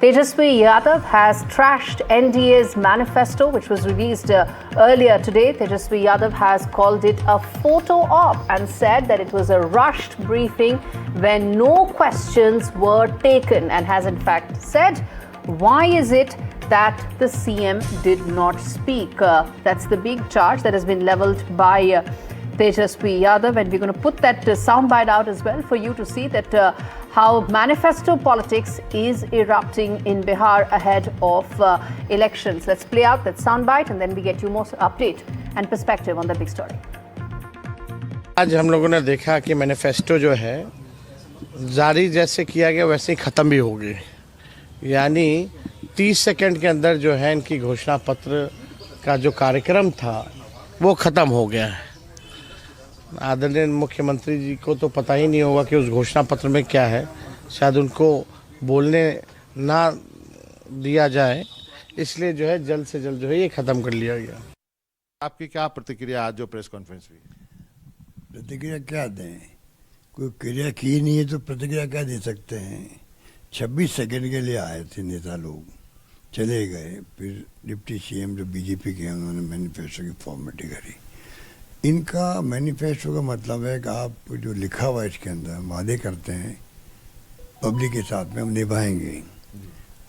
Tejasvi Yadav has trashed NDA's manifesto, which was released earlier today. Tejasvi Yadav has called it a photo op and said that it was a rushed briefing when no questions were taken, and has in fact said, why is it that the CM did not speak? That's the big charge that has been levelled by Tejasvi Yadav, and we're going to put that soundbite out as well for you to see that how manifesto politics is erupting in Bihar ahead of elections. Let's play out that soundbite and then we get you more update and perspective on the big story. आज हम लोगों ने देखा कि manifesto जो है जारी जैसे किया गया वैसे ही ख़त्म भी होगी, यानी 30 सेकंड के अंदर जो है इनकी घोषणा पत्र का जो कार्यक्रम था वो ख़त्म हो गया है। आदरणीय मुख्यमंत्री जी को तो पता ही नहीं होगा कि उस घोषणा पत्र में क्या है, शायद उनको बोलने ना दिया जाए, इसलिए जो है जल्द से जल्द जो है ये ख़त्म कर लिया गया। आपकी क्या प्रतिक्रिया आज जो प्रेस कॉन्फ्रेंस हुई? प्रतिक्रिया क्या दें, कोई क्रिया की नहीं है तो प्रतिक्रिया क्या दे सकते हैं। 26 सेकंड के लिए आए थे नेता लोग, चले गए, फिर डिप्टी सीएम जो बीजेपी के हैं उन्होंने मैनिफेस्टो की फॉर्मेलिटी करी। इनका मैनिफेस्टो का मतलब है कि आप जो लिखा हुआ इसके अंदर वादे करते हैं पब्लिक के साथ में हम निभाएंगे।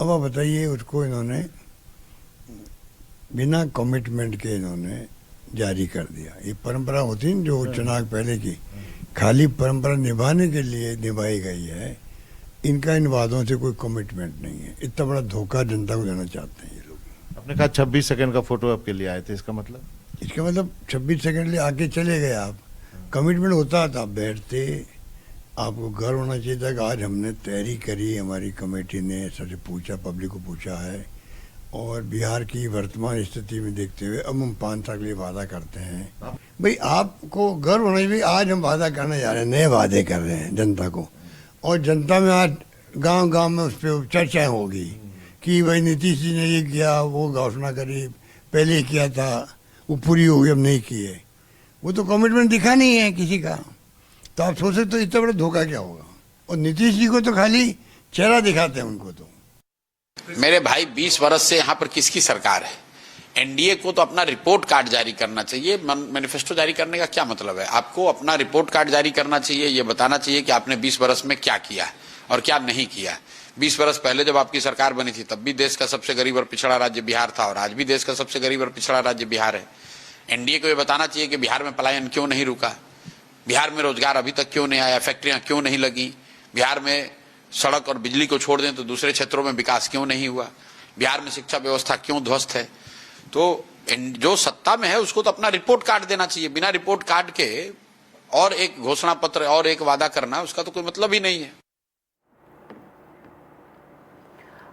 अब आप बताइए, उसको इन्होंने बिना कमिटमेंट के इन्होंने जारी कर दिया। ये परंपरा होती है जो चुनाव पहले की, खाली परंपरा निभाने के लिए निभाई गई है। इनका इन वादों से कोई कमिटमेंट नहीं है। इतना बड़ा धोखा जनता को देना चाहते हैं ये लोग। आपने कहा 26 सेकंड का फोटो आपके लिए आए थे, इसका मतलब 26 सेकंड लिए आके चले गए। आप कमिटमेंट होता था, आप बैठते, आपको गर्व होना चाहिए था कि आज हमने तैयारी करी, हमारी कमेटी ने सबसे पूछा, पब्लिक को पूछा है, और बिहार की वर्तमान स्थिति में देखते हुए अब हम 5 साल के लिए वादा करते हैं। भाई आपको गर्व होना चाहिए, आज हम वादा करने जा रहे हैं, नए वादे कर रहे हैं जनता को, और जनता में आज गांव-गांव में उस पर चर्चाएँ होगी कि भाई नीतीश जी ने ये किया, वो घोषणा करी, पहले किया था, वो पूरी हो गई, अब नहीं की है। वो तो कमिटमेंट दिखा नहीं है किसी का, तो आप सोच सकते हो इतना बड़ा धोखा क्या होगा। और नीतीश जी को तो खाली चेहरा दिखाते हैं उनको। तो मेरे भाई 20 वर्ष से यहाँ पर किसकी सरकार है? एनडीए को तो अपना रिपोर्ट कार्ड जारी करना चाहिए। मैनिफेस्टो जारी करने का क्या मतलब है? आपको अपना रिपोर्ट कार्ड जारी करना चाहिए, ये बताना चाहिए कि आपने 20 वर्ष में क्या किया और क्या नहीं किया। 20 वर्ष पहले जब आपकी सरकार बनी थी तब भी देश का सबसे गरीब और पिछड़ा राज्य बिहार था, और आज भी देश का सबसे गरीब और पिछड़ा राज्य बिहार है। एनडीए को ये बताना चाहिए कि बिहार में पलायन क्यों नहीं रुका, बिहार में रोजगार अभी तक क्यों नहीं आया, फैक्ट्रियां क्यों नहीं लगी, बिहार में सड़क और बिजली को छोड़ दें तो दूसरे क्षेत्रों में विकास क्यों नहीं हुआ, बिहार में शिक्षा व्यवस्था क्यों ध्वस्त है। तो जो सत्ता में है उसको तो अपना रिपोर्ट कार्ड देना चाहिए। बिना रिपोर्ट कार्ड के और एक घोषणा पत्र और एक वादा करना, उसका तो कोई मतलब ही नहीं है।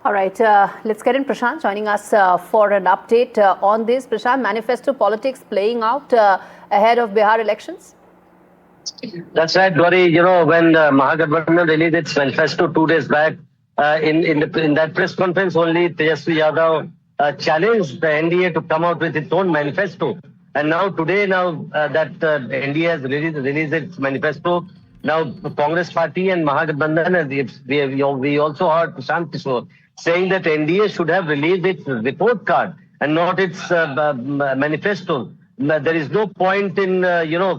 All right, let's get in Prashant joining us for an update on this. Prashant, manifesto politics playing out ahead of Bihar elections? That's right, Gauri. You know, when Mahagathbandhan released its manifesto 2 days back, in that press conference only, Tejasvi Yadav challenged the NDA to come out with its own manifesto. And now today, that NDA has released its manifesto, now Congress Party and Mahagathbandhan, we also heard Prashant Kishore saying that NDA should have released its report card and not its manifesto. There is no point in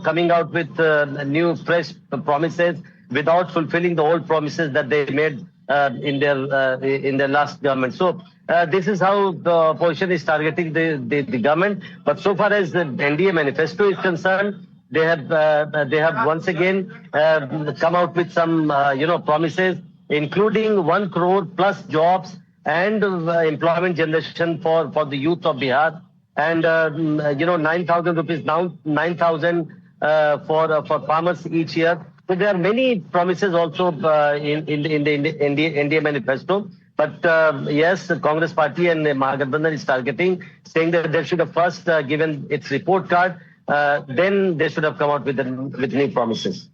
coming out with new fresh promises without fulfilling the old promises that they made in their last government. So this is how the opposition is targeting the government. But so far as the NDA manifesto is concerned, they have once again come out with some promises, including 1 crore plus jobs and employment generation for the youth of Bihar, and 9,000 rupees now, 9,000 for farmers each year. So there are many promises also in the NDA manifesto. But yes, the Congress Party and Mahagathbandhan is targeting, saying that they should have first given its report card, then they should have come out with new promises.